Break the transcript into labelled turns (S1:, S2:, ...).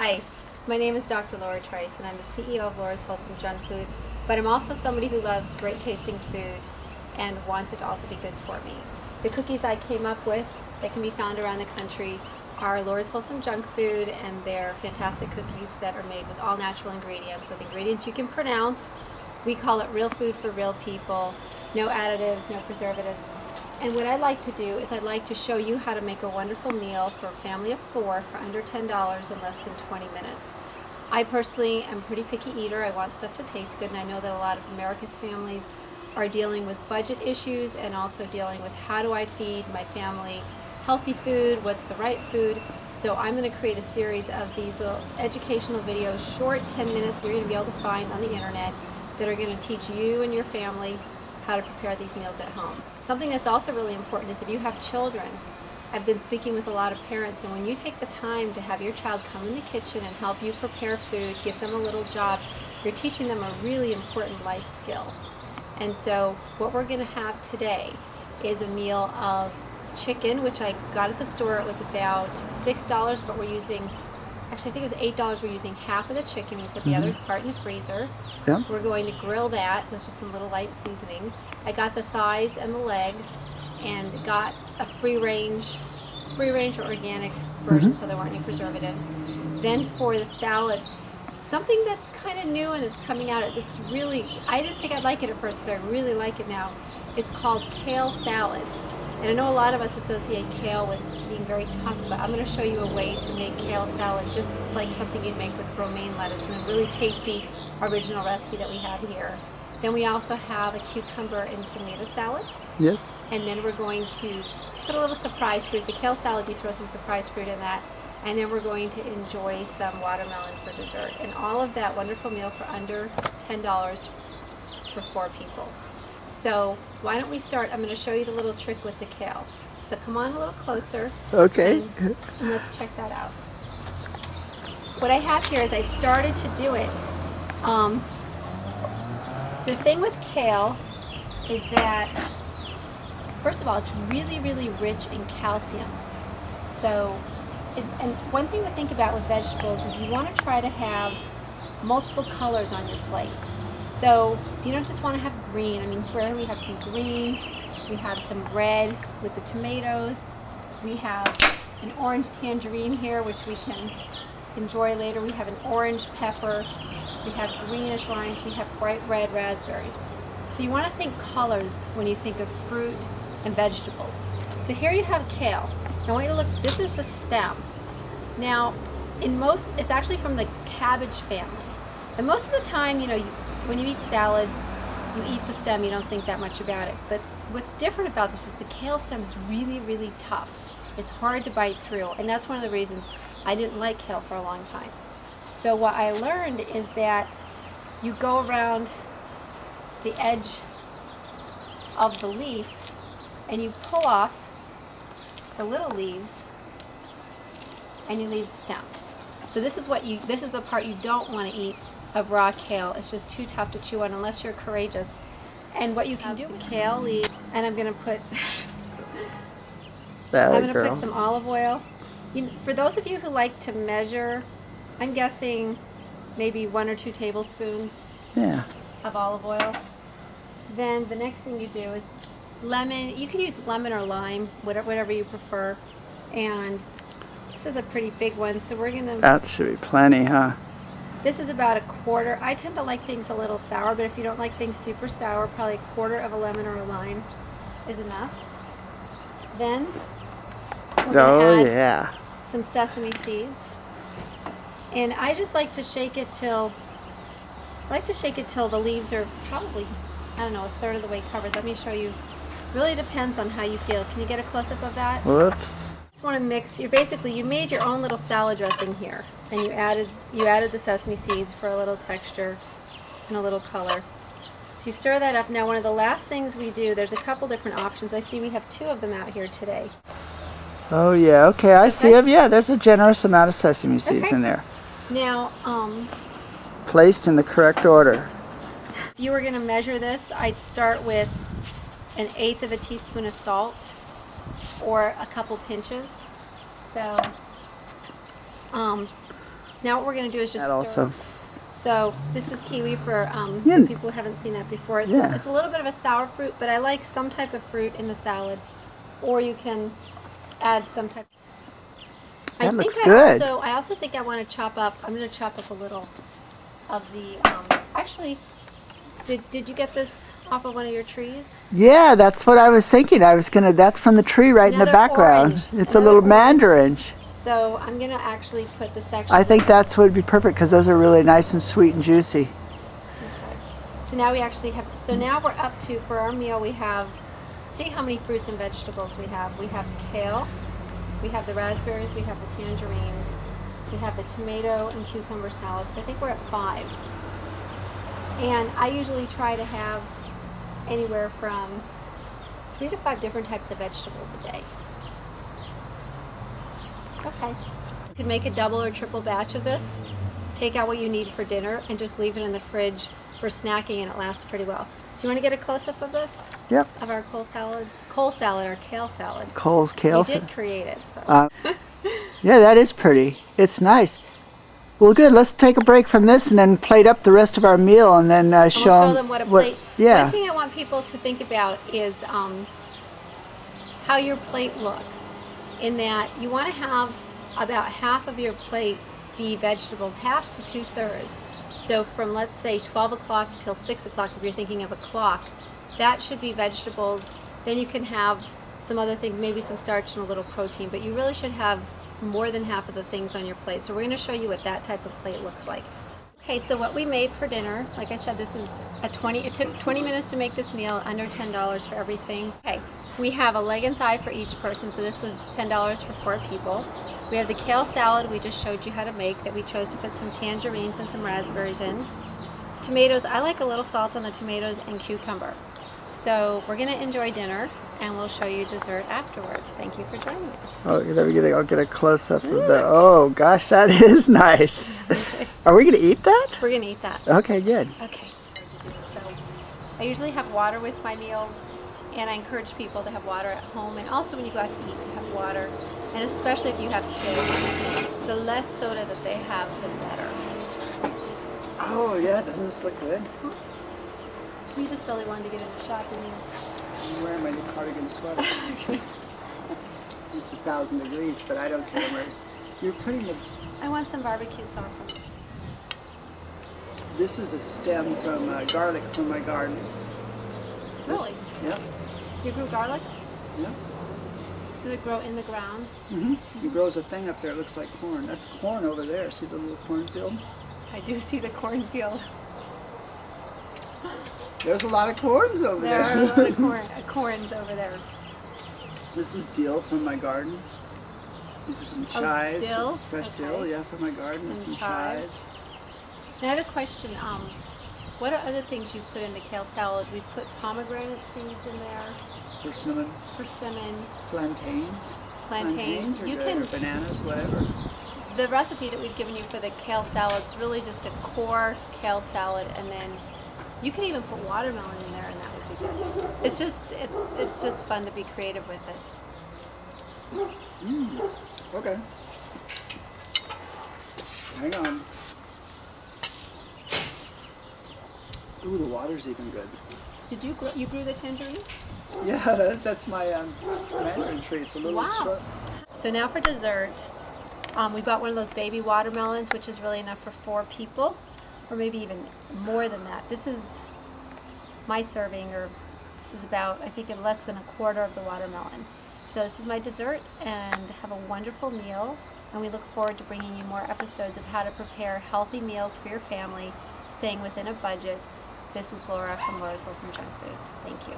S1: Hi, my name is Dr. Laura Trice and I'm the CEO of Laura's Wholesome Junk Food, but I'm also somebody who loves great tasting food and wants it to also be good for me. The cookies I came up with that can be found around the country are Laura's Wholesome Junk Food, and they're fantastic cookies that are made with all natural ingredients, with ingredients you can pronounce. We call it real food for real people, no additives, no preservatives. And what I'd like to do is I'd like to show you how to make a wonderful meal for a family of 4 for under $10 in less than 20 minutes. I personally am a pretty picky eater. I want stuff to taste good, and I know that a lot of America's families are dealing with budget issues and also dealing with how do I feed my family healthy food, what's the right food. So I'm going to create a series of these little educational videos, short 10 minutes you're going to be able to find on the internet that are going to teach you and your family how to prepare these meals at home. Something that's also really important is if you have children. I've been speaking with a lot of parents, and when you take the time to have your child come in the kitchen and help you prepare food, give them a little job, you're teaching them a really important life skill. And so what we're going to have today is a meal of chicken, which I got at the store. It was about $6, but we're using, actually I think it was $8. We're using half of the chicken. We put the other part in the freezer.
S2: Yeah.
S1: We're going to grill that with just some little light seasoning. I got the thighs and the legs and got a free range or organic version, so there weren't any preservatives. Then for the salad, something that's kind of new and it's coming out, it's really, I didn't think I'd like it at first, but I really like it now. It's called kale salad. And I know a lot of us associate kale with being very tough, but I'm going to show you a way to make kale salad just like something you'd make with romaine lettuce, and a really tasty original recipe that we have here. Then we also have a cucumber and tomato salad.
S2: Yes.
S1: And then we're going to put a little surprise fruit. The kale salad, you throw some surprise fruit in that. And then we're going to enjoy some watermelon for dessert. And all of that wonderful meal for under $10 for 4 people. So why don't we start? I'm going to show you the little trick with the kale. So come on a little closer.
S2: Okay.
S1: And let's check that out. What I have here is I've started to do it. The thing with kale is that, first of all, it's really, really rich in calcium. So, and one thing to think about with vegetables is you want to try to have multiple colors on your plate. So you don't just want to have green. I mean, here we have some green, we have some red with the tomatoes, we have an orange tangerine here, which we can enjoy later. We have an orange pepper, we have greenish limes, we have bright red raspberries. So you want to think colors when you think of fruit and vegetables. So here you have kale. Now I want you to look, this is the stem. Now, it's actually from the cabbage family. And most of the time, when you eat salad, you eat the stem, you don't think that much about it. But what's different about this is the kale stem is really, really tough. It's hard to bite through, and that's one of the reasons I didn't like kale for a long time. So what I learned is that you go around the edge of the leaf and you pull off the little leaves and you leave the stem. So this is the part you don't want to eat of raw kale. It's just too tough to chew on unless you're courageous. And what you can do with kale leaves, and I'm going to put put some olive oil. For those of you who like to measure, I'm guessing maybe 1 or 2 tablespoons of olive oil. Then the next thing you do is lemon. You can use lemon or lime, whatever you prefer. And this is a pretty big one, so we're going to...
S2: That should be plenty, huh?
S1: This is about 1/4. I tend to like things a little sour, but if you don't like things super sour, probably 1/4 of a lemon or a lime is enough. Then we're going to add some sesame seeds. And I just like to shake it till the leaves are probably, I don't know, 1/3 of the way covered. Let me show you. Really depends on how you feel. Can you get a close-up of that?
S2: Whoops.
S1: Just want to mix. You made your own little salad dressing here, and you added the sesame seeds for a little texture and a little color. So you stir that up. Now, one of the last things we do, there's a couple different options. I see we have 2 of them out here today.
S2: Oh yeah, okay, I see them. Yeah, there's a generous amount of sesame seeds in there.
S1: Now,
S2: placed in the correct order.
S1: if you were going to measure this, I'd start with 1/8 of a teaspoon of salt, or a couple pinches. So Now what we're going to do is just
S2: That
S1: stir.
S2: also.
S1: So this is kiwi for
S2: Yeah.
S1: people who haven't seen that before. It's,
S2: Yeah.
S1: it's a little bit of a sour fruit, but I like some type of fruit in the salad. Or you can add some type.
S2: That looks good.
S1: I also think I want to chop up. I'm going to chop up a little of the. Actually, did you get this off of one of your trees?
S2: Yeah, that's what I was thinking. That's from the tree right in the
S1: Another
S2: background.
S1: orange.
S2: It's a
S1: Another
S2: little
S1: orange.
S2: mandarin.
S1: So I'm going to actually put the sections.
S2: I think that's would be perfect because those are really nice and sweet and juicy.
S1: Okay. So now we actually have. So now we're up to, for our meal, we have. See how many fruits and vegetables we have. We have kale. We have the raspberries. We have the tangerines. We have the tomato and cucumber salad. So I think we're at 5. And I usually try to have anywhere from 3 to 5 different types of vegetables a day. Okay. You could make a double or triple batch of this. Take out what you need for dinner and just leave it in the fridge for snacking, and it lasts pretty well. So you want to get a close-up of this?
S2: Yep.
S1: Of our cold salad or kale salad.
S2: Cole's kale.
S1: You did create it, so.
S2: Yeah, that is pretty. It's nice. Well, good. Let's take a break from this and then plate up the rest of our meal and then
S1: We'll show them what a plate.
S2: Yeah.
S1: One thing I want people to think about is how your plate looks. In that you want to have about half of your plate be vegetables, half to 2/3. So from, let's say, 12 o'clock till 6 o'clock, if you're thinking of a clock, that should be vegetables. Then you can have some other things, maybe some starch and a little protein, but you really should have more than half of the things on your plate. So we're going to show you what that type of plate looks like. Okay, so what we made for dinner, like I said, this is it took 20 minutes to make this meal, under $10 for everything. Okay, we have a leg and thigh for each person, so this was $10 for 4 people. We have the kale salad we just showed you how to make, that we chose to put some tangerines and some raspberries in. Tomatoes, I like a little salt on the tomatoes, and cucumber. So we're going to enjoy dinner, and we'll show you dessert afterwards. Thank you for joining us.
S2: Oh, I'll get a close-up of that. Oh, gosh, that is nice. Are we going to eat that?
S1: We're going to eat that.
S2: Okay, good.
S1: Okay. So I usually have water with my meals, and I encourage people to have water at home, and also when you go out to eat, to have water. And especially if you have kids, the less soda that they have, the better.
S2: Oh, yeah, doesn't this look good?
S1: You just really wanted to get in the shot, didn't you?
S3: I'm wearing my new cardigan sweater. It's 1,000 degrees, but I don't care. You're putting the.
S1: I want some barbecue sauce on it.
S3: This is a stem from garlic from my garden.
S1: Really?
S3: Yeah.
S1: You grew garlic?
S3: Yeah.
S1: Does it grow in the ground?
S3: Mm-hmm. It grows a thing up there. It looks like corn. That's corn over there. See the little cornfield?
S1: I do see the cornfield.
S3: There's a lot of corns over
S1: There
S3: there.
S1: are a lot of corns over there.
S3: This is dill from my garden. These are some chives.
S1: dill?
S3: Fresh
S1: Okay.
S3: dill, yeah, from my garden.
S1: And
S3: Some
S1: chives.
S3: chives.
S1: Now I have a question. What are other things you've put in the kale salad? We've put pomegranate seeds in there, persimmon,
S3: Plantains. Or
S1: You
S3: good,
S1: can.
S3: or bananas, whatever.
S1: The recipe that we've given you for the kale salad is really just a core kale salad, and then you can even put watermelon in there, and that would be good. It's just fun to be creative with it.
S3: Okay. Hang on. Ooh, the water's even good.
S1: Did you grew the tangerine?
S3: Yeah, that's my mandarin tree. It's a little
S1: Wow.
S3: short.
S1: So now for dessert, we bought one of those baby watermelons, which is really enough for 4 people, or maybe even more than that. This is my serving, or this is about, I think, less than a quarter of the watermelon. So this is my dessert, and have a wonderful meal, and we look forward to bringing you more episodes of how to prepare healthy meals for your family, staying within a budget. This is Laura from Laura's Wholesome Junk Food. Thank you.